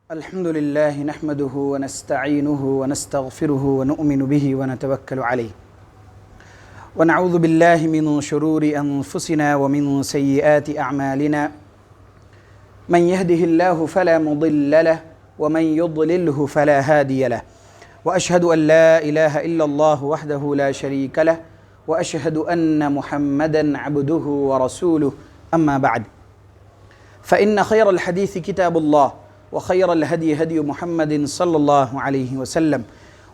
الحمد لله نحمده ونستعينه ونستغفره ونؤمن به ونتوكل عليه ونعوذ بالله من شرور أنفسنا ومن سيئات أعمالنا من يهده الله فلا مضل له ومن يضلله فلا هادي له وأشهد أن لا إله إلا الله وحده لا شريك له وأشهد أن محمدًا عبده ورسوله أما بعد فإن خير الحديث كتاب الله وخير الهدي هدي محمد صلى الله عليه وسلم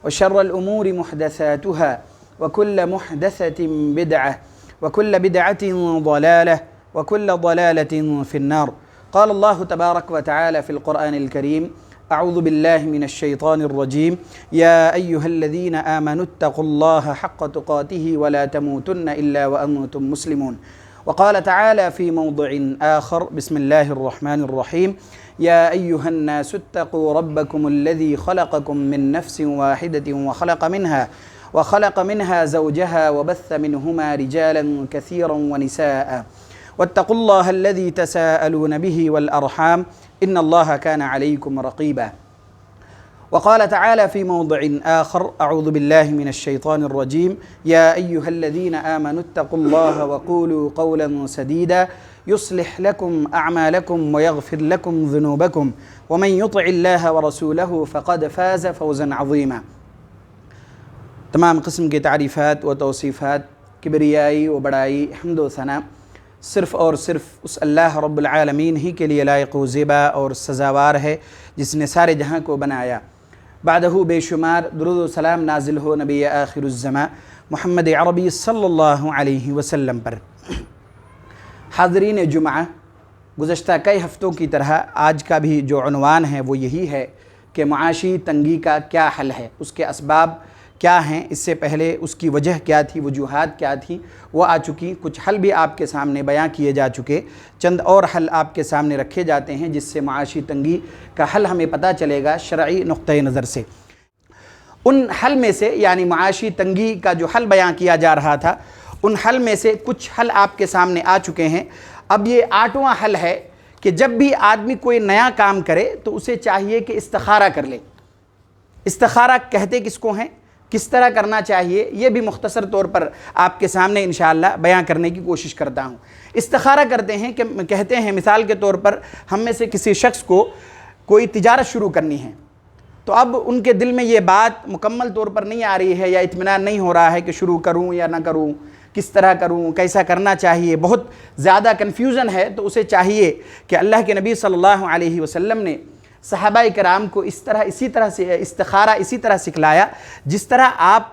وشر الأمور محدثاتها وكل محدثة بدعة وكل بدعة ضلالة وكل ضلالة في النار. قال الله تبارك وتعالى في القرآن الكريم: أعوذ بالله من الشيطان الرجيم يا أيها الذين آمنوا اتقوا الله حق تقاته ولا تموتن إلا وأنتم مسلمون. وقال تعالى في موضع آخر: بسم الله الرحمن الرحيم يا أيها الناس اتقوا ربكم الذي خلقكم من نفس واحدة وخلق منها زوجها وبث منهما رجالا كثيرا ونساء واتقوا الله الذي تساءلون به والأرحام إن الله كان عليكم رقيبا. وقال تعالى في موضع آخر: أعوذ بالله من الشيطان الرجيم يا أيها الذين آمنوا اتقوا الله وقولوا قولا سديدا يصلح لكم أعمالكم ويغفر لكم ذنوبكم ومن يطع الله ورسوله فقد فاز فوزا عظيما. تمام قسم کی تعریفات و توصیفات، کبریائی و بڑائی، حمد و ثنا صرف اور صرف اس اللہ رب العالمین ہی کے لیے لائق و زیبا اور سزاوار ہے جس نے سارے جہاں کو بنایا. بعدہ بے شمار درود و سلام نازل ہو نبی آخر الزماں محمد عربی صلی اللہ علیہ وسلم پر. حاضرین جمعہ، گزشتہ کئی ہفتوں کی طرح آج کا بھی جو عنوان ہے وہ یہی ہے کہ معاشی تنگی کا کیا حل ہے، اس کے اسباب کیا ہیں. اس سے پہلے اس کی وجہ کیا تھی، وجوہات کیا تھی، وہ آ چکی. کچھ حل بھی آپ کے سامنے بیان کیے جا چکے، چند اور حل آپ کے سامنے رکھے جاتے ہیں جس سے معاشی تنگی کا حل ہمیں پتہ چلے گا شرعی نقطۂ نظر سے. ان حل میں سے، یعنی معاشی تنگی کا جو حل بیان کیا جا رہا تھا، ان حل میں سے کچھ حل آپ کے سامنے آ چکے ہیں. اب یہ 8واں حل ہے کہ جب بھی آدمی کوئی نیا کام کرے تو اسے چاہیے کہ استخارہ کر لے. استخارہ کہتے کس کو ہیں، کس طرح کرنا چاہیے، یہ بھی مختصر طور پر آپ کے سامنے انشاءاللہ بیان کرنے کی کوشش کرتا ہوں. استخارہ کرتے ہیں کہ کہتے ہیں مثال کے طور پر ہم میں سے کسی شخص کو کوئی تجارت شروع کرنی ہے، تو اب ان کے دل میں یہ بات مکمل طور پر نہیں آ رہی ہے یا اطمینان نہیں ہو رہا ہے کہ شروع کروں یا نہ کروں، کس طرح کروں، کیسا کرنا چاہیے، بہت زیادہ کنفیوژن ہے. تو اسے چاہیے کہ اللہ کے نبی صلی اللہ علیہ وسلم نے صحابہ کرام کو اسی طرح سے استخارہ اسی طرح سکھلایا جس طرح آپ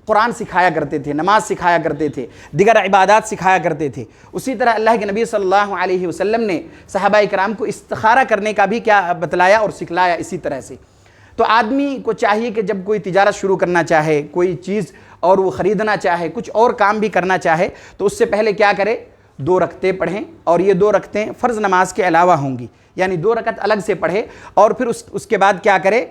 قرآن سکھایا کرتے تھے، نماز سکھایا کرتے تھے، دیگر عبادات سکھایا کرتے تھے. اسی طرح اللہ کے نبی صلی اللہ علیہ وسلم نے صحابہ کرام کو استخارہ کرنے کا بھی کیا بتلایا اور سکھلایا اسی طرح سے. تو آدمی کو چاہیے کہ جب کوئی تجارت شروع کرنا چاہے، کوئی چیز اور وہ خریدنا چاہے، کچھ اور کام بھی کرنا چاہے، تو اس سے پہلے کیا کرے، 2 رکعتیں پڑھیں. اور یہ 2 رکعتیں فرض نماز کے علاوہ ہوں گی، یعنی 2 رکعت الگ سے پڑھے اور پھر اس کے بعد کیا کرے،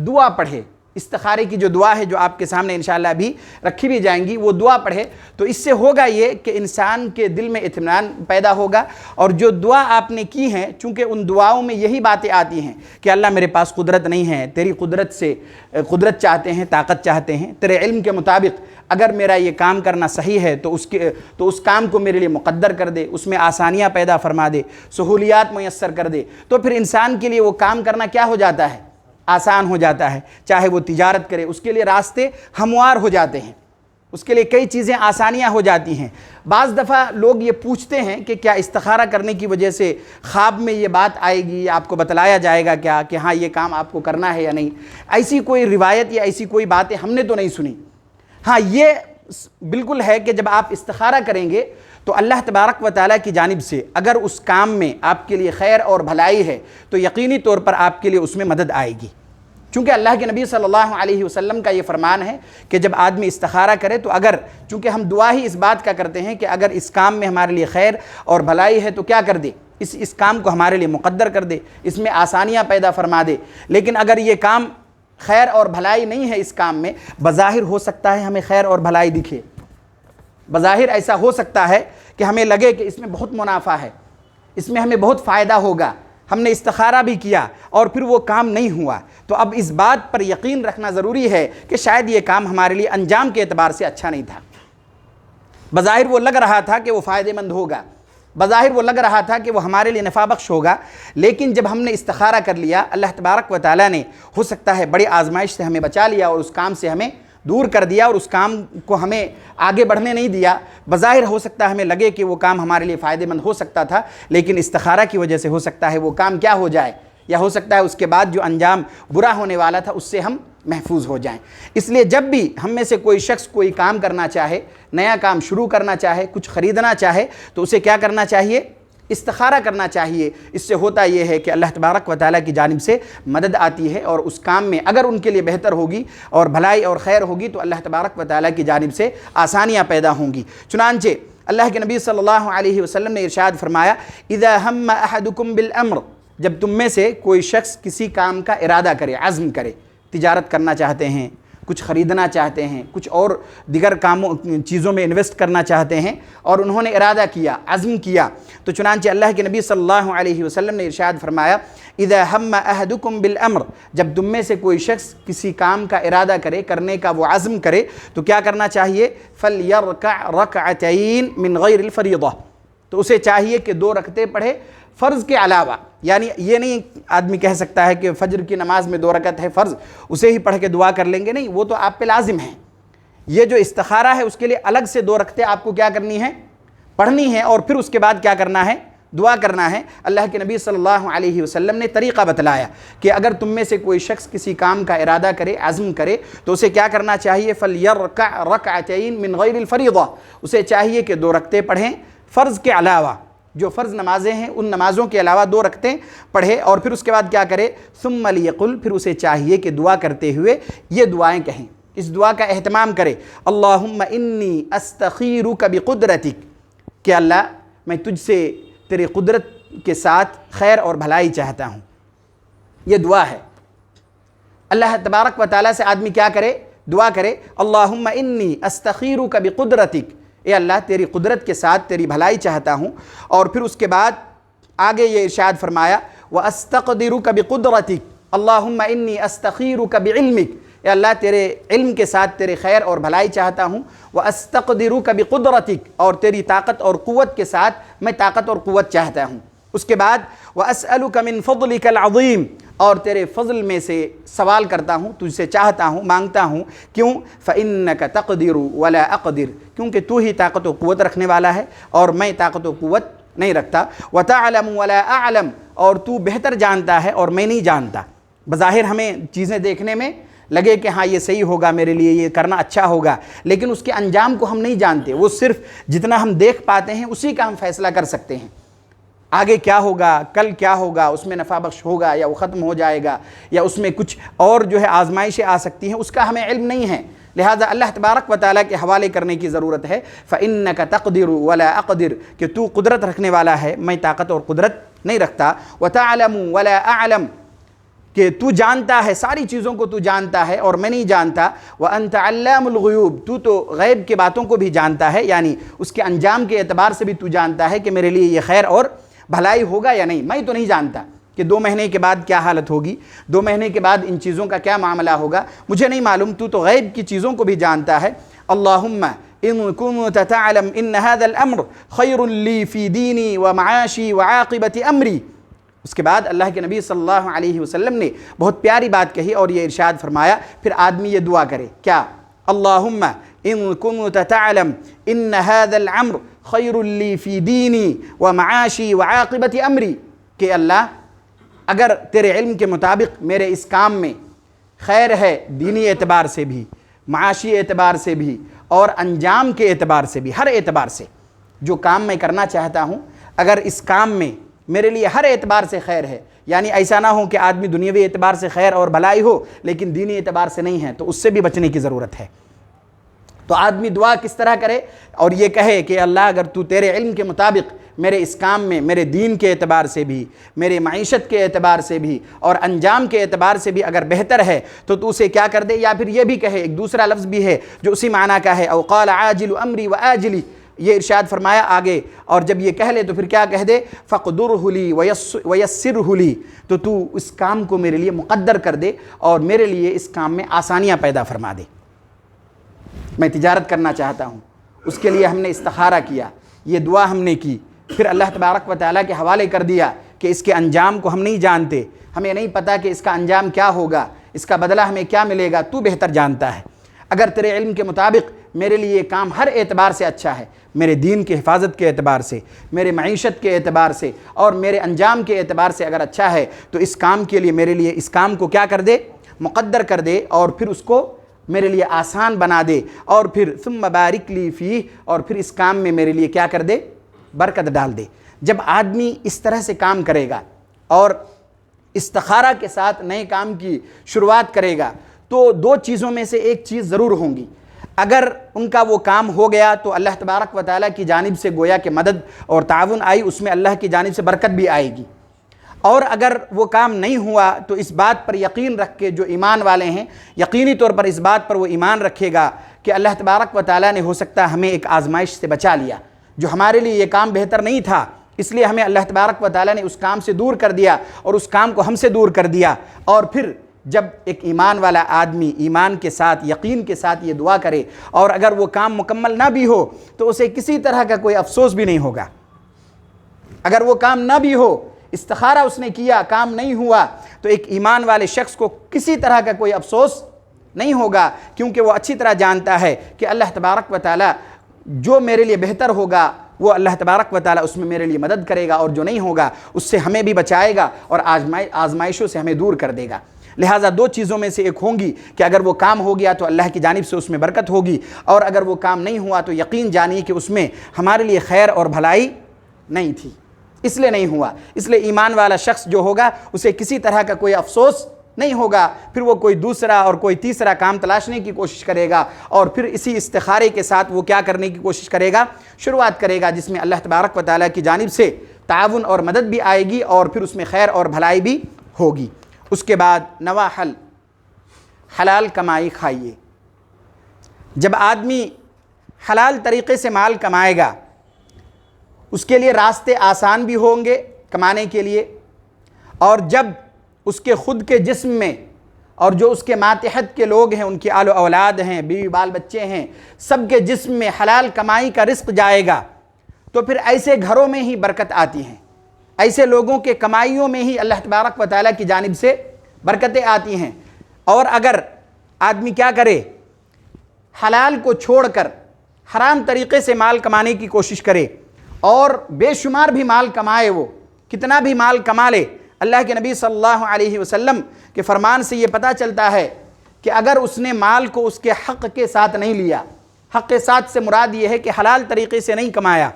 دعا پڑھے. استخارے کی جو دعا ہے جو آپ کے سامنے انشاءاللہ ابھی رکھی بھی جائیں گی، وہ دعا پڑھے. تو اس سے ہوگا یہ کہ انسان کے دل میں اطمینان پیدا ہوگا. اور جو دعا آپ نے کی ہیں، چونکہ ان دعاؤں میں یہی باتیں آتی ہیں کہ اللہ میرے پاس قدرت نہیں ہے، تیری قدرت سے قدرت چاہتے ہیں، طاقت چاہتے ہیں، تیرے علم کے مطابق اگر میرا یہ کام کرنا صحیح ہے تو اس کام کو میرے لیے مقدر کر دے، اس میں آسانیاں پیدا فرما دے، سہولیات میسر کر دے. تو پھر انسان کے لیے وہ کام کرنا کیا ہو جاتا ہے، آسان ہو جاتا ہے. چاہے وہ تجارت کرے، اس کے لیے راستے ہموار ہو جاتے ہیں، اس کے لیے کئی چیزیں آسانیاں ہو جاتی ہیں. بعض دفعہ لوگ یہ پوچھتے ہیں کہ کیا استخارہ کرنے کی وجہ سے خواب میں یہ بات آئے گی، آپ کو بتلایا جائے گا کیا کہ ہاں یہ کام آپ کو کرنا ہے یا نہیں. ایسی کوئی روایت یا ایسی کوئی باتیں ہم نے تو نہیں سنی. ہاں یہ بالکل ہے کہ جب آپ استخارہ کریں گے تو اللہ تبارک و تعالیٰ کی جانب سے اگر اس کام میں آپ کے لیے خیر اور بھلائی ہے تو یقینی طور پر آپ کے لیے اس میں مدد آئے گی. چونکہ اللہ کے نبی صلی اللہ علیہ وسلم کا یہ فرمان ہے کہ جب آدمی استخارہ کرے تو چونکہ ہم دعا ہی اس بات کا کرتے ہیں کہ اگر اس کام میں ہمارے لیے خیر اور بھلائی ہے تو کیا کر دے، اس کام کو ہمارے لیے مقدر کر دے، اس میں آسانیاں پیدا فرما دے. لیکن اگر یہ کام خیر اور بھلائی نہیں ہے، اس کام میں بظاہر ہو سکتا ہے ہمیں خیر اور بھلائی دکھے، بظاہر ایسا ہو سکتا ہے کہ ہمیں لگے کہ اس میں بہت منافع ہے، اس میں ہمیں بہت فائدہ ہوگا، ہم نے استخارہ بھی کیا اور پھر وہ کام نہیں ہوا، تو اب اس بات پر یقین رکھنا ضروری ہے کہ شاید یہ کام ہمارے لیے انجام کے اعتبار سے اچھا نہیں تھا۔ بظاہر وہ لگ رہا تھا کہ وہ فائدہ مند ہوگا، بظاہر وہ لگ رہا تھا کہ وہ ہمارے لیے نفع بخش ہوگا، لیکن جب ہم نے استخارہ کر لیا، اللہ تبارک و تعالیٰ نے ہو سکتا ہے بڑی آزمائش سے ہمیں بچا لیا اور اس کام سے ہمیں دور کر دیا اور اس کام کو ہمیں آگے بڑھنے نہیں دیا۔ بظاہر ہو سکتا ہے ہمیں لگے کہ وہ کام ہمارے لیے فائدہ مند ہو سکتا تھا، لیکن استخارہ کی وجہ سے ہو سکتا ہے وہ کام کیا ہو جائے، یا ہو سکتا ہے اس کے بعد جو انجام برا ہونے والا تھا اس سے ہم محفوظ ہو جائیں۔ اس لیے جب بھی ہم میں سے کوئی شخص کوئی کام کرنا چاہے، نیا کام شروع کرنا چاہے، کچھ خریدنا چاہے، تو اسے کیا کرنا چاہیے؟ استخارہ کرنا چاہیے۔ اس سے ہوتا یہ ہے کہ اللہ تبارک و تعالیٰ کی جانب سے مدد آتی ہے، اور اس کام میں اگر ان کے لیے بہتر ہوگی اور بھلائی اور خیر ہوگی تو اللہ تبارک و تعالیٰ کی جانب سے آسانیاں پیدا ہوں گی۔ چنانچہ اللہ کے نبی صلی اللہ علیہ وسلم نے ارشاد فرمایا، اذا ہم احدکم بالامر، جب تم میں سے کوئی شخص کسی کام کا ارادہ کرے، عزم کرے، تجارت کرنا چاہتے ہیں، کچھ خریدنا چاہتے ہیں، کچھ اور دیگر کاموں چیزوں میں انویسٹ کرنا چاہتے ہیں، اور انہوں نے ارادہ کیا، عزم کیا، تو چنانچہ اللہ کے نبی صلی اللہ علیہ وسلم نے ارشاد فرمایا، اذا ہم احدکم بالامر، جب تم میں سے کوئی شخص کسی کام کا ارادہ کرے، کرنے کا وہ عزم کرے، تو کیا کرنا چاہیے؟ فلیرکع رکعتین من غیر الفریضہ، تو اسے چاہیے کہ 2 رکعتیں پڑھے فرض کے علاوہ۔ یعنی یہ نہیں آدمی کہہ سکتا ہے کہ فجر کی نماز میں 2 رکعت ہے فرض، اسے ہی پڑھ کے دعا کر لیں گے، نہیں، وہ تو آپ پہ لازم ہے۔ یہ جو استخارہ ہے اس کے لیے الگ سے 2 رکعتیں آپ کو کیا کرنی ہے؟ پڑھنی ہے، اور پھر اس کے بعد کیا کرنا ہے؟ دعا کرنا ہے۔ اللہ کے نبی صلی اللہ علیہ وسلم نے طریقہ بتلایا کہ اگر تم میں سے کوئی شخص کسی کام کا ارادہ کرے، عزم کرے، تو اسے کیا کرنا چاہیے؟ فلیرکع رکعتین من غیر الفریضہ، اسے چاہیے کہ 2 رکعتیں پڑھیں فرض کے علاوہ، جو فرض نمازیں ہیں ان نمازوں کے علاوہ 2 رکعتیں پڑھے، اور پھر اس کے بعد کیا کرے؟ ثم لیقل، پھر اسے چاہیے کہ دعا کرتے ہوئے یہ دعائیں کہیں، اس دعا کا اہتمام کرے، اللہم انی استخیرک بقدرتک، کہ اللہ میں تجھ سے تیری قدرت کے ساتھ خیر اور بھلائی چاہتا ہوں۔ یہ دعا ہے۔ اللہ تبارک و تعالیٰ سے آدمی کیا کرے؟ دعا کرے، اللہم انی استخیرک بقدرتک، اے اللہ تیری قدرت کے ساتھ تیری بھلائی چاہتا ہوں، اور پھر اس کے بعد آگے یہ ارشاد فرمایا، وَأَسْتَقْدِرُكَ بِقُدْرَتِكَ اللہم انی استخیرک بعلمک، اے اللہ تیرے علم کے ساتھ تیرے خیر اور بھلائی چاہتا ہوں، وَأَسْتَقْدِرُكَ بِقُدْرَتِكَ، اور تیری طاقت اور قوت کے ساتھ میں طاقت اور قوت چاہتا ہوں۔ اس کے بعد وَأَسْأَلُكَ مِن فَضْلِكَ الْعَظِيمِ، اور تیرے فضل میں سے سوال کرتا ہوں، تجھ سے چاہتا ہوں، مانگتا ہوں، کیوں؟ فَإِنَّكَ تَقْدِرُ وَلَا أَقْدِرُ، کیونکہ تو ہی طاقت و قوت رکھنے والا ہے اور میں طاقت و قوت نہیں رکھتا، وَتَعْلَمُ وَلَا أَعْلَمُ، اور تو بہتر جانتا ہے اور میں نہیں جانتا۔ بظاہر ہمیں چیزیں دیکھنے میں لگے کہ ہاں یہ صحیح ہوگا، میرے لیے یہ کرنا اچھا ہوگا، لیکن اس کے انجام کو ہم نہیں جانتے، وہ صرف جتنا ہم دیکھ پاتے ہیں اسی کا ہم فیصلہ کر سکتے ہیں۔ آگے کیا ہوگا، کل کیا ہوگا، اس میں نفع بخش ہوگا یا وہ ختم ہو جائے گا، یا اس میں کچھ اور جو ہے آزمائشیں آ سکتی ہیں، اس کا ہمیں علم نہیں ہے۔ لہٰذا اللہ تبارک و تعالیٰ کے حوالے کرنے کی ضرورت ہے، فَإِنَّكَ تَقْدِرُ وَلَا أَقْدِرُ، کہ تو قدرت رکھنے والا ہے، میں طاقت اور قدرت نہیں رکھتا، وَتَعْلَمُ وَلَا أَعْلَمُ، کہ تو جانتا ہے، ساری چیزوں کو تو جانتا ہے اور میں نہیں جانتا، وَأَنْتَ عَلَّامُ الْغُیُوبِ، تو غیب کے باتوں کو بھی جانتا ہے، یعنی اس کے انجام کے اعتبار سے بھی تو جانتا ہے کہ میرے لیے یہ خیر اور بھلائی ہوگا یا نہیں، میں تو نہیں جانتا کہ 2 مہینے کے بعد کیا حالت ہوگی، 2 مہینے کے بعد ان چیزوں کا کیا معاملہ ہوگا، مجھے نہیں معلوم، تو غیب کی چیزوں کو بھی جانتا ہے۔ اللہم ان کنت تعلم ان هذا الامر خیر لی فی دینی ومعاشی وعاقبت امری۔ اس کے بعد اللہ کے نبی صلی اللہ علیہ وسلم نے بہت پیاری بات کہی اور یہ ارشاد فرمایا، پھر آدمی یہ دعا کرے، کیا؟ اللہم ان کنت تعلم ان هذا الامر خیر لی فی دینی ومعاشی وعاقبت امری، کہ اللہ اگر تیرے علم کے مطابق میرے اس کام میں خیر ہے، دینی اعتبار سے بھی، معاشی اعتبار سے بھی، اور انجام کے اعتبار سے بھی، ہر اعتبار سے جو کام میں کرنا چاہتا ہوں، اگر اس کام میں میرے لیے ہر اعتبار سے خیر ہے، یعنی ایسا نہ ہو کہ آدمی دنیاوی اعتبار سے خیر اور بھلائی ہو لیکن دینی اعتبار سے نہیں ہے، تو اس سے بھی بچنے کی ضرورت ہے۔ تو آدمی دعا کس طرح کرے اور یہ کہے کہ اللہ اگر تو تیرے علم کے مطابق میرے اس کام میں میرے دین کے اعتبار سے بھی، میرے معیشت کے اعتبار سے بھی اور انجام کے اعتبار سے بھی اگر بہتر ہے تو اسے کیا کر دے، یا پھر یہ بھی کہے، ایک دوسرا لفظ بھی ہے جو اسی معنی کا ہے، او قال عاجل امری و آجلی، یہ ارشاد فرمایا آگے، اور جب یہ کہہ لے تو پھر کیا کہہ دے، فَقْدُرْهُ لِي وَيَسِّرْهُ لِي، تو اس کام کو میرے لیے مقدر کر دے اور میرے لیے اس کام میں آسانیاں پیدا فرما دے۔ میں تجارت کرنا چاہتا ہوں، اس کے لیے ہم نے استخارہ کیا، یہ دعا ہم نے کی، پھر اللہ تبارک و تعالیٰ کے حوالے کر دیا کہ اس کے انجام کو ہم نہیں جانتے، ہمیں نہیں پتہ کہ اس کا انجام کیا ہوگا، اس کا بدلہ ہمیں کیا ملے گا، تو بہتر جانتا ہے۔ اگر تیرے علم کے مطابق میرے لیے یہ کام ہر اعتبار سے اچھا ہے، میرے دین کی حفاظت کے اعتبار سے، میرے معیشت کے اعتبار سے اور میرے انجام کے اعتبار سے اگر اچھا ہے، تو اس کام کے لیے میرے لیے اس کام کو کیا کر دے، مقدر کر دے، اور پھر اس کو میرے لیے آسان بنا دے، اور پھر ثم بارک لی فیہ، اور پھر اس کام میں میرے لیے کیا کر دے، برکت ڈال دے۔ جب آدمی اس طرح سے کام کرے گا اور استخارہ کے ساتھ نئے کام کی شروعات کرے گا، تو دو چیزوں میں سے ایک چیز ضرور ہوں گی۔ اگر ان کا وہ کام ہو گیا تو اللہ تبارک و تعالیٰ کی جانب سے گویا کہ مدد اور تعاون آئی، اس میں اللہ کی جانب سے برکت بھی آئے گی۔ اور اگر وہ کام نہیں ہوا تو اس بات پر یقین رکھ کے، جو ایمان والے ہیں یقینی طور پر اس بات پر وہ ایمان رکھے گا کہ اللہ تبارک و تعالیٰ نے ہو سکتا ہے ہمیں ایک آزمائش سے بچا لیا، جو ہمارے لیے یہ کام بہتر نہیں تھا، اس لیے ہمیں اللہ تبارک و تعالیٰ نے اس کام سے دور کر دیا اور اس کام کو ہم سے دور کر دیا۔ اور پھر جب ایک ایمان والا آدمی ایمان کے ساتھ، یقین کے ساتھ یہ دعا کرے، اور اگر وہ کام مکمل نہ بھی ہو تو اسے کسی طرح کا کوئی افسوس بھی نہیں ہوگا۔ اگر وہ کام نہ بھی ہو، استخارہ اس نے کیا، کام نہیں ہوا، تو ایک ایمان والے شخص کو کسی طرح کا کوئی افسوس نہیں ہوگا، کیونکہ وہ اچھی طرح جانتا ہے کہ اللہ تبارک و تعالیٰ جو میرے لیے بہتر ہوگا وہ اللہ تبارک و تعالیٰ اس میں میرے لیے مدد کرے گا، اور جو نہیں ہوگا اس سے ہمیں بھی بچائے گا اور آزمائشوں سے ہمیں دور کر دے گا۔ لہٰذا دو چیزوں میں سے ایک ہوں گی کہ اگر وہ کام ہو گیا تو اللہ کی جانب سے اس میں برکت ہوگی، اور اگر وہ کام نہیں ہوا تو یقین جانیے کہ اس میں ہمارے لیے خیر اور بھلائی نہیں تھی، اس لیے نہیں ہوا۔ اس لیے ایمان والا شخص جو ہوگا اسے کسی طرح کا کوئی افسوس نہیں ہوگا، پھر وہ کوئی دوسرا اور کوئی تیسرا کام تلاشنے کی کوشش کرے گا، اور پھر اسی استخارے کے ساتھ وہ کیا کرنے کی کوشش کرے گا، شروعات کرے گا، جس میں اللہ تبارک و تعالیٰ کی جانب سے تعاون اور مدد بھی آئے گی، اور پھر اس میں خیر اور بھلائی بھی ہوگی۔ اس کے بعد نواحل، حلال کمائی کھائیے۔ جب آدمی حلال طریقے سے مال کمائے گا، اس کے لیے راستے آسان بھی ہوں گے کمانے کے لیے، اور جب اس کے خود کے جسم میں اور جو اس کے ماتحت کے لوگ ہیں، ان کی آل و اولاد ہیں، بیوی بال بچے ہیں، سب کے جسم میں حلال کمائی کا رزق جائے گا، تو پھر ایسے گھروں میں ہی برکت آتی ہیں، ایسے لوگوں کے کمائیوں میں ہی اللہ تبارک و تعالیٰ کی جانب سے برکتیں آتی ہیں۔ اور اگر آدمی کیا کرے، حلال کو چھوڑ کر حرام طریقے سے مال کمانے کی کوشش کرے، اور بے شمار بھی مال کمائے، وہ کتنا بھی مال کما لے، اللہ کے نبی صلی اللہ علیہ وسلم کے فرمان سے یہ پتہ چلتا ہے کہ اگر اس نے مال کو اس کے حق کے ساتھ نہیں لیا، حق کے ساتھ سے مراد یہ ہے کہ حلال طریقے سے نہیں کمایا،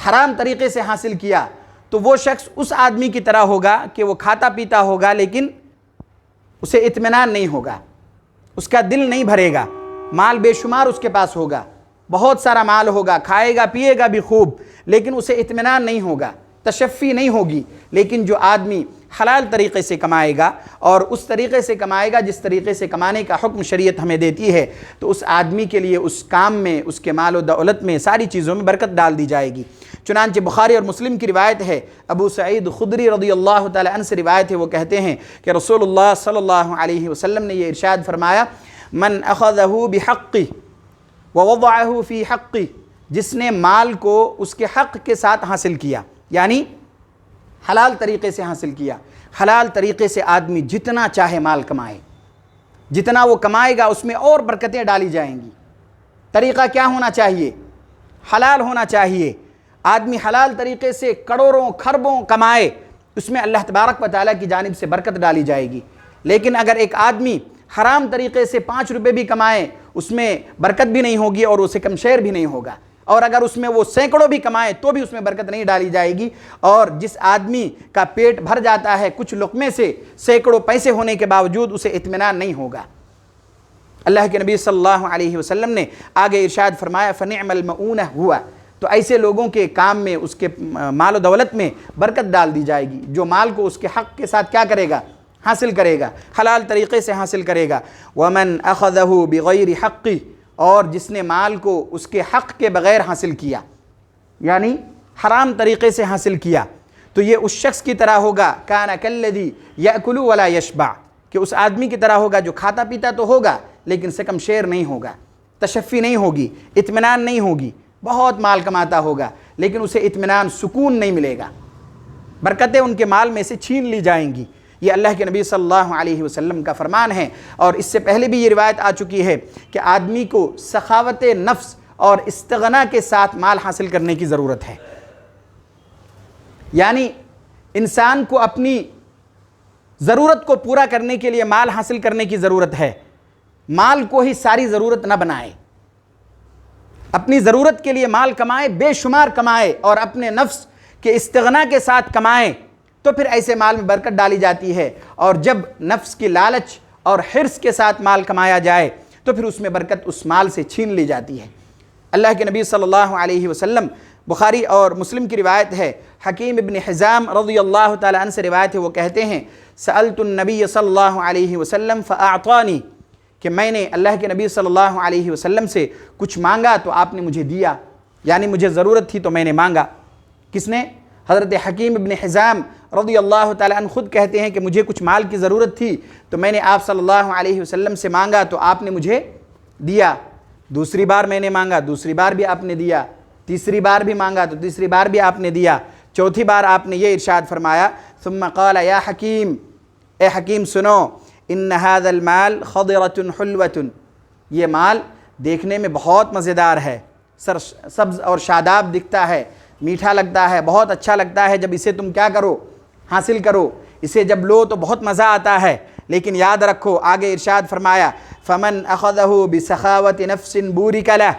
حرام طریقے سے حاصل کیا، تو وہ شخص اس آدمی کی طرح ہوگا کہ وہ کھاتا پیتا ہوگا لیکن اسے اطمینان نہیں ہوگا، اس کا دل نہیں بھرے گا، مال بے شمار اس کے پاس ہوگا، بہت سارا مال ہوگا، کھائے گا پیے گا بھی خوب، لیکن اسے اطمینان نہیں ہوگا، تشفی نہیں ہوگی۔ لیکن جو آدمی حلال طریقے سے کمائے گا اور اس طریقے سے کمائے گا جس طریقے سے کمانے کا حکم شریعت ہمیں دیتی ہے، تو اس آدمی کے لیے اس کام میں، اس کے مال و دولت میں، ساری چیزوں میں برکت ڈال دی جائے گی۔ چنانچہ بخاری اور مسلم کی روایت ہے، ابو سعید خدری رضی اللہ تعالی عنہ سے روایت ہے، وہ کہتے ہیں کہ رسول اللہ صلی اللہ علیہ وسلم نے یہ ارشاد فرمایا، من اخذہ بحقہ ووضعہ فی حقہ، جس نے مال کو اس کے حق کے ساتھ حاصل کیا، یعنی حلال طریقے سے حاصل کیا۔ حلال طریقے سے آدمی جتنا چاہے مال کمائے، جتنا وہ کمائے گا اس میں اور برکتیں ڈالی جائیں گی۔ طریقہ کیا ہونا چاہیے؟ حلال ہونا چاہیے۔ آدمی حلال طریقے سے کروڑوں کھربوں کمائے، اس میں اللہ تبارک و تعالیٰ کی جانب سے برکت ڈالی جائے گی۔ لیکن اگر ایک آدمی حرام طریقے سے 5 روپے بھی کمائے، اس میں برکت بھی نہیں ہوگی اور اسے کم شیر بھی نہیں ہوگا، اور اگر اس میں وہ سینکڑوں بھی کمائے تو بھی اس میں برکت نہیں ڈالی جائے گی۔ اور جس آدمی کا پیٹ بھر جاتا ہے کچھ لقمے سے، سینکڑوں پیسے ہونے کے باوجود اسے اطمینان نہیں ہوگا۔ اللہ کے نبی صلی اللہ علیہ وسلم نے آگے ارشاد فرمایا، فَنِعْمَ الْمَعُونَ ہوا، تو ایسے لوگوں کے کام میں، اس کے مال و دولت میں برکت ڈال دی جائے گی، جو مال کو اس کے حق کے ساتھ کیا کرے گا؟ حاصل کرے گا، حلال طریقے سے حاصل کرے گا۔ وَمَنْ أَخَذَهُ بِغَيْرِ حَقِّهِ اور جس نے مال کو اس کے حق کے بغیر حاصل کیا، یعنی حرام طریقے سے حاصل کیا، تو یہ اس شخص کی طرح ہوگا کان کالذی یأکل ولا یشبع، کہ اس آدمی کی طرح ہوگا جو کھاتا پیتا تو ہوگا لیکن سکم شیر نہیں ہوگا، تشفی نہیں ہوگی، اطمینان نہیں ہوگی، بہت مال کماتا ہوگا لیکن اسے اطمینان، سکون نہیں ملے گا، برکتیں ان کے مال میں سے چھین لی جائیں گی۔ یہ اللہ کے نبی صلی اللہ علیہ وسلم کا فرمان ہے، اور اس سے پہلے بھی یہ روایت آ چکی ہے کہ آدمی کو سخاوت نفس اور استغنا کے ساتھ مال حاصل کرنے کی ضرورت ہے، یعنی انسان کو اپنی ضرورت کو پورا کرنے کے لیے مال حاصل کرنے کی ضرورت ہے، مال کو ہی ساری ضرورت نہ بنائے، اپنی ضرورت کے لیے مال کمائے، بے شمار کمائے، اور اپنے نفس کے استغنا کے ساتھ کمائے، تو پھر ایسے مال میں برکت ڈالی جاتی ہے۔ اور جب نفس کی لالچ اور حرص کے ساتھ مال کمایا جائے تو پھر اس میں برکت اس مال سے چھین لی جاتی ہے۔ اللہ کے نبی صلی اللہ علیہ وسلم، بخاری اور مسلم کی روایت ہے، حکیم ابن حزام رضی اللہ تعالی عنہ سے روایت ہے، وہ کہتے ہیں سألت النبی صلی اللہ علیہ وسلم فأعطانی، کہ میں نے اللہ کے نبی صلی اللہ علیہ وسلم سے کچھ مانگا تو آپ نے مجھے دیا، یعنی مجھے ضرورت تھی تو میں نے مانگا۔ کس نے؟ حضرت حکیم ابن حزام رضی اللہ تعالیٰ عنہ خود کہتے ہیں کہ مجھے کچھ مال کی ضرورت تھی تو میں نے آپ صلی اللہ علیہ وسلم سے مانگا تو آپ نے مجھے دیا، دوسری بار میں نے مانگا، دوسری بار بھی آپ نے دیا، تیسری بار بھی مانگا تو تیسری بار بھی آپ نے دیا، چوتھی بار آپ نے یہ ارشاد فرمایا ثم قال یا حکیم، اے حکیم سنو، ان هذا المال خضرۃ حلوۃ، یہ مال دیکھنے میں بہت مزیدار ہے، سبز اور شاداب دکھتا ہے، میٹھا لگتا ہے، بہت اچھا لگتا ہے، جب اسے تم کیا کرو، حاصل کرو، اسے جب لو تو بہت مزہ آتا ہے، لیکن یاد رکھو آگے ارشاد فرمایا فمن اخذہ بسخاوت نفس بورک لہ،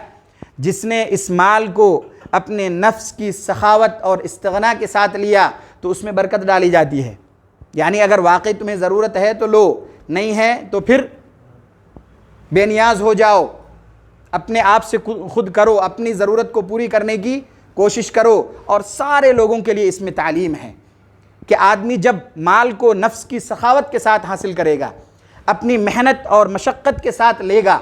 جس نے اس مال کو اپنے نفس کی سخاوت اور استغنا کے ساتھ لیا تو اس میں برکت ڈالی جاتی ہے، یعنی اگر واقعی تمہیں ضرورت ہے تو لو، نہیں ہے تو پھر بے نیاز ہو جاؤ، اپنے آپ سے خود کرو، اپنی ضرورت کو پوری کرنے کی کوشش کرو۔ اور سارے لوگوں کے لیے اس میں تعلیم ہے کہ آدمی جب مال کو نفس کی سخاوت کے ساتھ حاصل کرے گا، اپنی محنت اور مشقت کے ساتھ لے گا،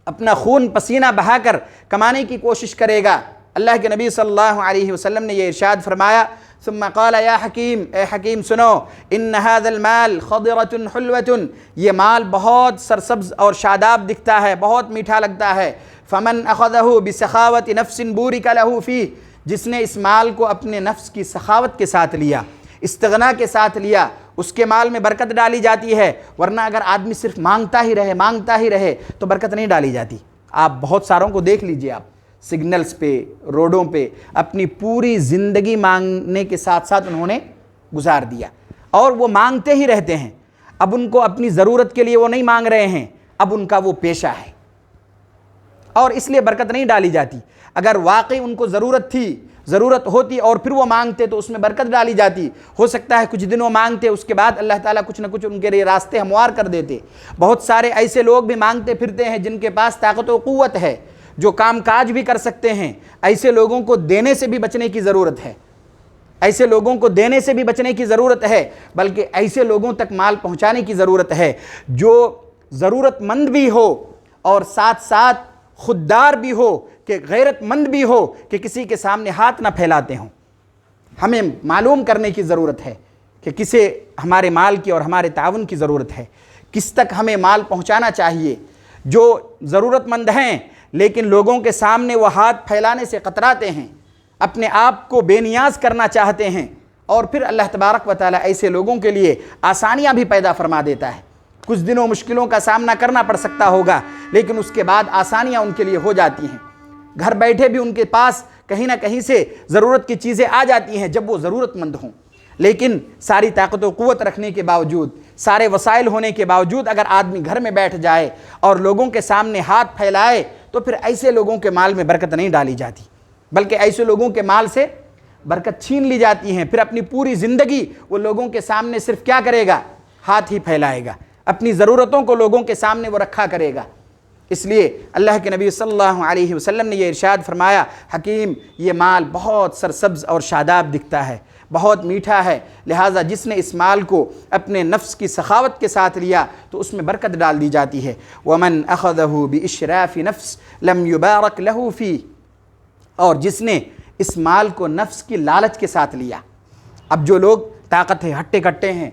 اپنا خون پسینہ بہا کر کمانے کی کوشش کرے گا، اللہ کے نبی صلی اللہ علیہ وسلم نے یہ ارشاد فرمایا ثم قال یا حکیم، اے حکیم سنو، ان هذا المال خضرۃ حلوۃ، یہ مال بہت سرسبز اور شاداب دکھتا ہے، بہت میٹھا لگتا ہے، فمن اخذہ بسخاوت نفس بورک لہ فیہ، جس نے اس مال کو اپنے نفس کی سخاوت کے ساتھ لیا، استغنا کے ساتھ لیا، اس کے مال میں برکت ڈالی جاتی ہے، ورنہ اگر آدمی صرف مانگتا ہی رہے تو برکت نہیں ڈالی جاتی۔ آپ بہت ساروں کو دیکھ لیجئے، آپ سگنلز پہ، روڈوں پہ اپنی پوری زندگی مانگنے کے ساتھ ساتھ انہوں نے گزار دیا، اور وہ مانگتے ہی رہتے ہیں، اب ان کو اپنی ضرورت کے لیے وہ نہیں مانگ رہے ہیں، اب ان کا وہ پیشہ ہے، اور اس لیے برکت نہیں ڈالی جاتی۔ اگر واقعی ان کو ضرورت ہوتی اور پھر وہ مانگتے تو اس میں برکت ڈالی جاتی، ہو سکتا ہے کچھ دن وہ مانگتے، اس کے بعد اللہ تعالیٰ کچھ نہ کچھ ان کے لیے راستے ہموار کر دیتے۔ بہت سارے ایسے لوگ بھی مانگتے پھرتے ہیں جن کے پاس طاقت و قوت ہے، جو کام کاج بھی کر سکتے ہیں، ایسے لوگوں کو دینے سے بھی بچنے کی ضرورت ہے، ایسے لوگوں کو دینے سے بھی بچنے کی ضرورت ہے، بلکہ ایسے لوگوں تک مال پہنچانے کی ضرورت ہے جو ضرورت مند بھی ہو اور ساتھ ساتھ خوددار بھی ہو، کہ غیرت مند بھی ہو، کہ کسی کے سامنے ہاتھ نہ پھیلاتے ہوں۔ ہمیں معلوم کرنے کی ضرورت ہے کہ کسے ہمارے مال کی اور ہمارے تعاون کی ضرورت ہے، کس تک ہمیں مال پہنچانا چاہیے۔ جو ضرورت مند ہیں لیکن لوگوں کے سامنے وہ ہاتھ پھیلانے سے کتراتے ہیں، اپنے آپ کو بے نیاز کرنا چاہتے ہیں، اور پھر اللہ تبارک و تعالیٰ ایسے لوگوں کے لیے آسانیاں بھی پیدا فرما دیتا ہے۔ کچھ دنوں مشکلوں کا سامنا کرنا پڑ سکتا ہوگا، لیکن اس کے بعد آسانیاں ان کے لیے ہو جاتی ہیں، گھر بیٹھے بھی ان کے پاس کہیں نہ کہیں سے ضرورت کی چیزیں آ جاتی ہیں جب وہ ضرورت مند ہوں۔ لیکن ساری طاقت و قوت رکھنے کے باوجود، سارے وسائل ہونے کے باوجود اگر آدمی گھر میں بیٹھ جائے اور لوگوں کے سامنے ہاتھ پھیلائے تو پھر ایسے لوگوں کے مال میں برکت نہیں ڈالی جاتی، بلکہ ایسے لوگوں کے مال سے برکت چھین لی جاتی ہیں۔ پھر اپنی پوری زندگی وہ لوگوں کے سامنے صرف کیا کرے گا؟ ہاتھ ہی پھیلائے گا، اپنی ضرورتوں کو لوگوں کے سامنے وہ رکھا کرے گا۔ اس لیے اللہ کے نبی صلی اللہ علیہ وسلم نے یہ ارشاد فرمایا، حکیم یہ مال بہت سرسبز اور شاداب دکھتا ہے، بہت میٹھا ہے، لہٰذا جس نے اس مال کو اپنے نفس کی سخاوت کے ساتھ لیا تو اس میں برکت ڈال دی جاتی ہے۔ وَمَنْ أَخَذَهُ بِإِشْرَافِ نَفْسٍ لَمْ يُبَارَكْ لَهُ فِيهِ، اور جس نے اس مال کو نفس کی لالچ کے ساتھ لیا۔ اب جو لوگ طاقت ہے، ہٹے کٹے ہیں،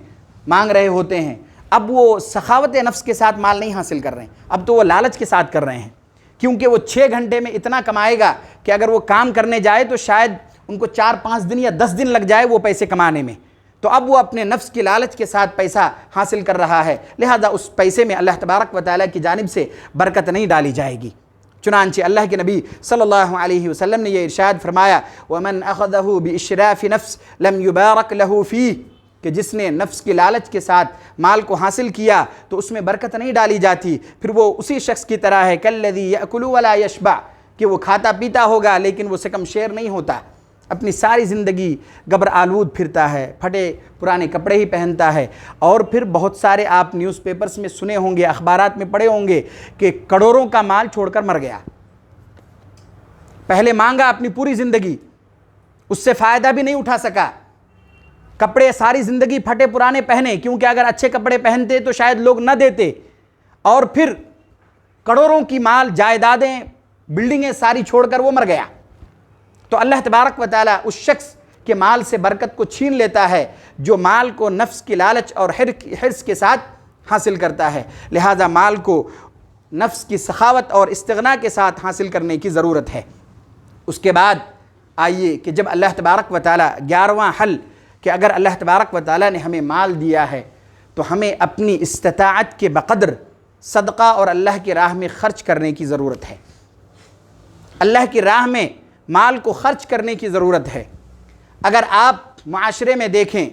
مانگ رہے ہوتے ہیں، اب وہ سخاوت نفس کے ساتھ مال نہیں حاصل کر رہے ہیں، اب تو وہ لالچ کے ساتھ کر رہے ہیں، کیونکہ وہ 6 گھنٹے میں اتنا کمائے گا کہ اگر وہ کام کرنے جائے تو شاید ان کو 4-5 دن یا 10 دن لگ جائے وہ پیسے کمانے میں، تو اب وہ اپنے نفس کی لالچ کے ساتھ پیسہ حاصل کر رہا ہے، لہذا اس پیسے میں اللہ تبارک و تعالیٰ کی جانب سے برکت نہیں ڈالی جائے گی۔ چنانچہ اللہ کے نبی صلی اللہ علیہ وسلم نے یہ ارشاد فرمایا، وَمَنْ أَخَذَهُ بِإِشْرَافِ نَفْسٍ لَمْ يُبَارَكْ لَهُ فِيهِ، کہ جس نے نفس کی لالچ کے ساتھ مال کو حاصل کیا تو اس میں برکت نہیں ڈالی جاتی، پھر وہ اسی شخص کی طرح ہے كَالَّذِي يَأْكُلُ وَلَا يَشْبَعُ، کہ وہ کھاتا پیتا ہوگا لیکن وہ سکم شیر نہیں ہوتا، اپنی ساری زندگی گبر آلود پھرتا ہے، پھٹے پرانے کپڑے ہی پہنتا ہے، اور پھر بہت سارے آپ نیوز پیپرز میں سنے ہوں گے، اخبارات میں پڑھے ہوں گے کہ کروڑوں کا مال چھوڑ کر مر گیا۔ پہلے مانگا اپنی پوری زندگی، اس سے فائدہ بھی نہیں اٹھا سکا، کپڑے ساری زندگی پھٹے پرانے پہنے، کیونکہ اگر اچھے کپڑے پہنتے تو شاید لوگ نہ دیتے، اور پھر کروڑوں کی مال جائیدادیں بلڈنگیں ساری چھوڑ کر وہ مر گیا۔ تو اللہ تبارک و تعالیٰ اس شخص کے مال سے برکت کو چھین لیتا ہے جو مال کو نفس کی لالچ اور حرص کے ساتھ حاصل کرتا ہے، لہذا مال کو نفس کی سخاوت اور استغنا کے ساتھ حاصل کرنے کی ضرورت ہے۔ اس کے بعد آئیے کہ جب اللہ تبارک و تعالیٰ 11واں حل کہ اگر اللہ تبارک و تعالیٰ نے ہمیں مال دیا ہے تو ہمیں اپنی استطاعت کے بقدر صدقہ اور اللہ کی راہ میں خرچ کرنے کی ضرورت ہے۔ اللہ کی راہ میں مال کو خرچ کرنے کی ضرورت ہے۔ اگر آپ معاشرے میں دیکھیں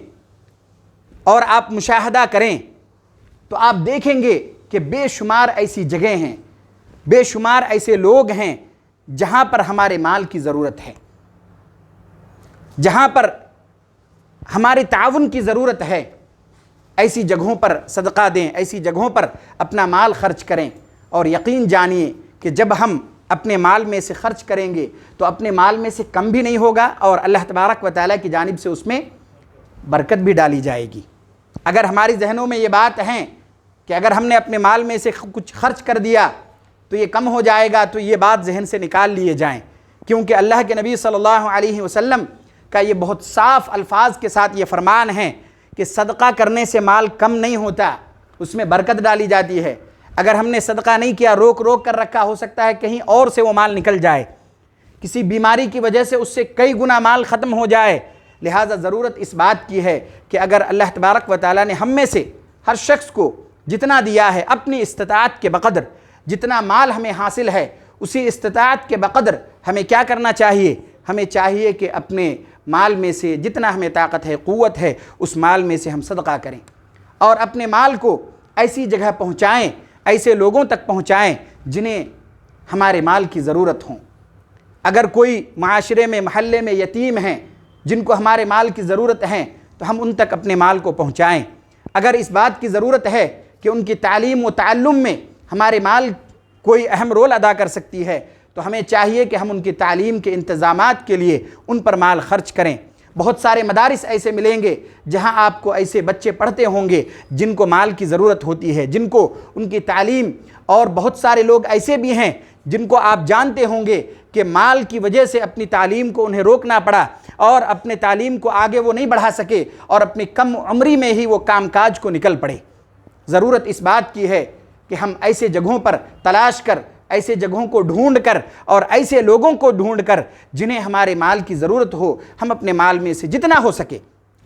اور آپ مشاہدہ کریں تو آپ دیکھیں گے کہ بے شمار ایسی جگہیں ہیں، بے شمار ایسے لوگ ہیں جہاں پر ہمارے مال کی ضرورت ہے، جہاں پر ہمارے تعاون کی ضرورت ہے۔ ایسی جگہوں پر صدقہ دیں، ایسی جگہوں پر اپنا مال خرچ کریں، اور یقین جانیے کہ جب ہم اپنے مال میں سے خرچ کریں گے تو اپنے مال میں سے کم بھی نہیں ہوگا، اور اللہ تبارک و تعالیٰ کی جانب سے اس میں برکت بھی ڈالی جائے گی۔ اگر ہماری ذہنوں میں یہ بات ہے کہ اگر ہم نے اپنے مال میں سے کچھ خرچ کر دیا تو یہ کم ہو جائے گا، تو یہ بات ذہن سے نکال لیے جائیں، کیونکہ اللہ کے نبی صلی اللہ علیہ وسلم کا یہ بہت صاف الفاظ کے ساتھ یہ فرمان ہے کہ صدقہ کرنے سے مال کم نہیں ہوتا، اس میں برکت ڈالی جاتی ہے۔ اگر ہم نے صدقہ نہیں کیا، روک روک کر رکھا، ہو سکتا ہے کہیں اور سے وہ مال نکل جائے، کسی بیماری کی وجہ سے اس سے کئی گنا مال ختم ہو جائے، لہٰذا ضرورت اس بات کی ہے کہ اگر اللہ تبارک و تعالیٰ نے ہم میں سے ہر شخص کو جتنا دیا ہے اپنی استطاعت کے بقدر، جتنا مال ہمیں حاصل ہے اسی استطاعت کے بقدر ہمیں کیا کرنا چاہیے؟ ہمیں چاہیے کہ اپنے مال میں سے جتنا ہمیں طاقت ہے، قوت ہے، اس مال میں سے ہم صدقہ کریں، اور اپنے مال کو ایسی جگہ پہنچائیں، ایسے لوگوں تک پہنچائیں جنہیں ہمارے مال کی ضرورت ہوں۔ اگر کوئی معاشرے میں، محلے میں یتیم ہیں جن کو ہمارے مال کی ضرورت ہے تو ہم ان تک اپنے مال کو پہنچائیں۔ اگر اس بات کی ضرورت ہے کہ ان کی تعلیم و تعلم میں ہمارے مال کوئی اہم رول ادا کر سکتی ہے تو ہمیں چاہیے کہ ہم ان کی تعلیم کے انتظامات کے لیے ان پر مال خرچ کریں۔ بہت سارے مدارس ایسے ملیں گے جہاں آپ کو ایسے بچے پڑھتے ہوں گے جن کو مال کی ضرورت ہوتی ہے، جن کو ان کی تعلیم، اور بہت سارے لوگ ایسے بھی ہیں جن کو آپ جانتے ہوں گے کہ مال کی وجہ سے اپنی تعلیم کو انہیں روکنا پڑا، اور اپنے تعلیم کو آگے وہ نہیں بڑھا سکے، اور اپنی کم عمری میں ہی وہ کام کاج کو نکل پڑے۔ ضرورت اس بات کی ہے کہ ہم ایسے جگہوں پر تلاش کر، ایسے جگہوں کو ڈھونڈ کر، اور ایسے لوگوں کو ڈھونڈ کر جنہیں ہمارے مال کی ضرورت ہو، ہم اپنے مال میں سے جتنا ہو سکے،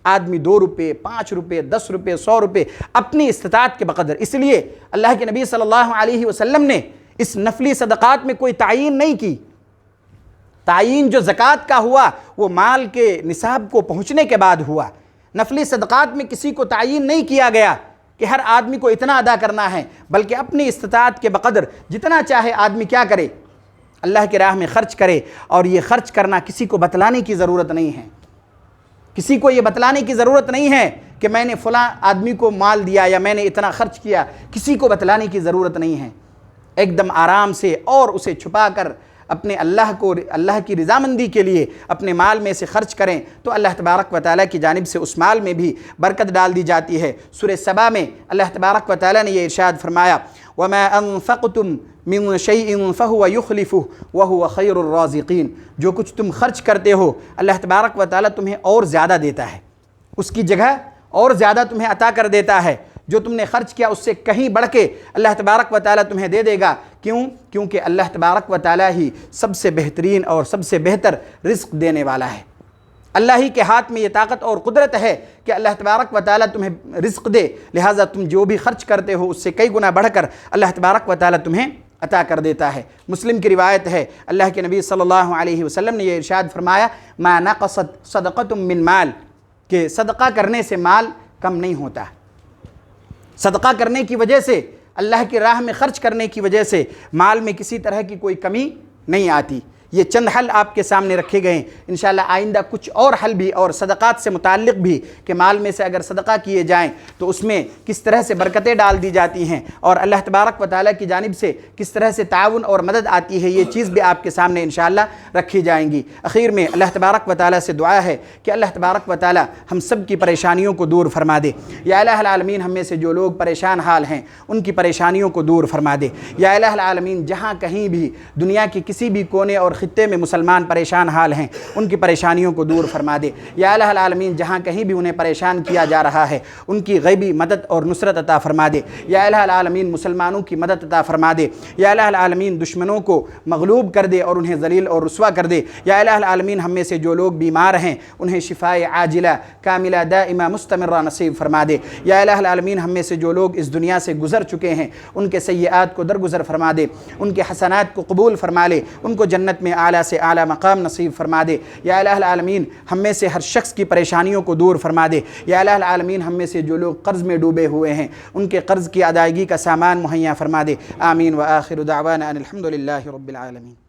آدمی 2 روپے، 5 روپے، 10 روپے، 100 روپے، اپنی استطاعت کے بقدر۔ اس لیے اللہ کے نبی صلی اللہ علیہ وسلم نے اس نفلی صدقات میں کوئی تعین نہیں کی۔ تعین جو زکوٰۃ کا ہوا وہ مال کے نصاب کو پہنچنے کے بعد ہوا۔ نفلی صدقات میں کسی کو تعین نہیں کیا گیا کہ ہر آدمی کو اتنا ادا کرنا ہے، بلکہ اپنی استطاعت کے بقدر جتنا چاہے آدمی کیا کرے، اللہ کی راہ میں خرچ کرے، اور یہ خرچ کرنا کسی کو بتلانے کی ضرورت نہیں ہے۔ کسی کو یہ بتلانے کی ضرورت نہیں ہے کہ میں نے فلاں آدمی کو مال دیا یا میں نے اتنا خرچ کیا، کسی کو بتلانے کی ضرورت نہیں ہے۔ ایک دم آرام سے اور اسے چھپا کر اپنے اللہ کی رضامندی کے لیے اپنے مال میں سے خرچ کریں تو اللہ تبارک و تعالیٰ کی جانب سے اس مال میں بھی برکت ڈال دی جاتی ہے۔ سورہ سبا میں اللہ تبارک و تعالیٰ نے یہ ارشاد فرمایا وَمَا أَنفَقْتُم مِّن شَيْءٍ فَهُوَ يُخْلِفُهُ وَهُوَ خَيْرُ الرَّازِقِينَ، جو کچھ تم خرچ کرتے ہو اللہ تبارک و تعالیٰ تمہیں اور زیادہ دیتا ہے، اس کی جگہ اور زیادہ تمہیں عطا کر دیتا ہے۔ جو تم نے خرچ کیا اس سے کہیں بڑھ کے اللہ تبارک و تعالیٰ تمہیں دے دے گا۔ کیونکہ اللہ تبارک و تعالیٰ ہی سب سے بہترین اور سب سے بہتر رزق دینے والا ہے۔ اللہ ہی کے ہاتھ میں یہ طاقت اور قدرت ہے کہ اللہ تبارک و تعالیٰ تمہیں رزق دے، لہٰذا تم جو بھی خرچ کرتے ہو اس سے کئی گنا بڑھ کر اللہ تبارک و تعالیٰ تمہیں عطا کر دیتا ہے۔ مسلم کی روایت ہے، اللہ کے نبی صلی اللہ علیہ وسلم نے یہ ارشاد فرمایا ما نقصت صدقۃ من مال، کہ صدقہ کرنے سے مال کم نہیں ہوتا۔ صدقہ کرنے کی وجہ سے، اللہ کی راہ میں خرچ کرنے کی وجہ سے مال میں کسی طرح کی کوئی کمی نہیں آتی۔ یہ چند حل آپ کے سامنے رکھے گئے ہیں، انشاءاللہ آئندہ کچھ اور حل بھی اور صدقات سے متعلق بھی کہ مال میں سے اگر صدقہ کیے جائیں تو اس میں کس طرح سے برکتیں ڈال دی جاتی ہیں اور اللہ تبارک و تعالیٰ کی جانب سے کس طرح سے تعاون اور مدد آتی ہے، یہ چیز بھی آپ کے سامنے انشاءاللہ رکھی جائیں گی۔ اخیر میں اللہ تبارک و تعالیٰ سے دعا ہے کہ اللہ تبارک و تعالیٰ ہم سب کی پریشانیوں کو دور فرما دے۔ یا الہ العالمین ہم میں سے جو لوگ پریشان حال ہیں ان کی پریشانیوں کو دور فرما دے۔ یا الہ العالمین جہاں کہیں بھی دنیا کے کسی بھی کونے اور خطے میں مسلمان پریشان حال ہیں ان کی پریشانیوں کو دور فرما دے۔ یا الہ العالمین جہاں کہیں بھی انہیں پریشان کیا جا رہا ہے ان کی غیبی مدد اور نصرت عطا فرما دے۔ یا الہ العالمین مسلمانوں کی مدد عطا فرما دے۔ یا الہ العالمین دشمنوں کو مغلوب کر دے اور انہیں ذلیل اور رسوا کر دے۔ یا الہ العالمین ہم میں سے جو لوگ بیمار ہیں انہیں شفائے عاجلہ کاملہ دائمہ مستمرہ نصیب فرما دے۔ یا الہ العالمین ہم میں سے جو لوگ اس دنیا سے گزر چکے ہیں ان کے سیئات کو درگزر فرما دے، ان کے حسنات کو قبول فرما لے، ان کو جنت میں اعلیٰ سے اعلیٰ مقام نصیب فرما دے۔ یا الہ العالمین ہم میں سے ہر شخص کی پریشانیوں کو دور فرما دے۔ یا الہ العالمین ہم میں سے جو لوگ قرض میں ڈوبے ہوئے ہیں ان کے قرض کی ادائیگی کا سامان مہیا فرما دے۔ آمین وآخر دعوانا ان الحمد للہ رب العالمین۔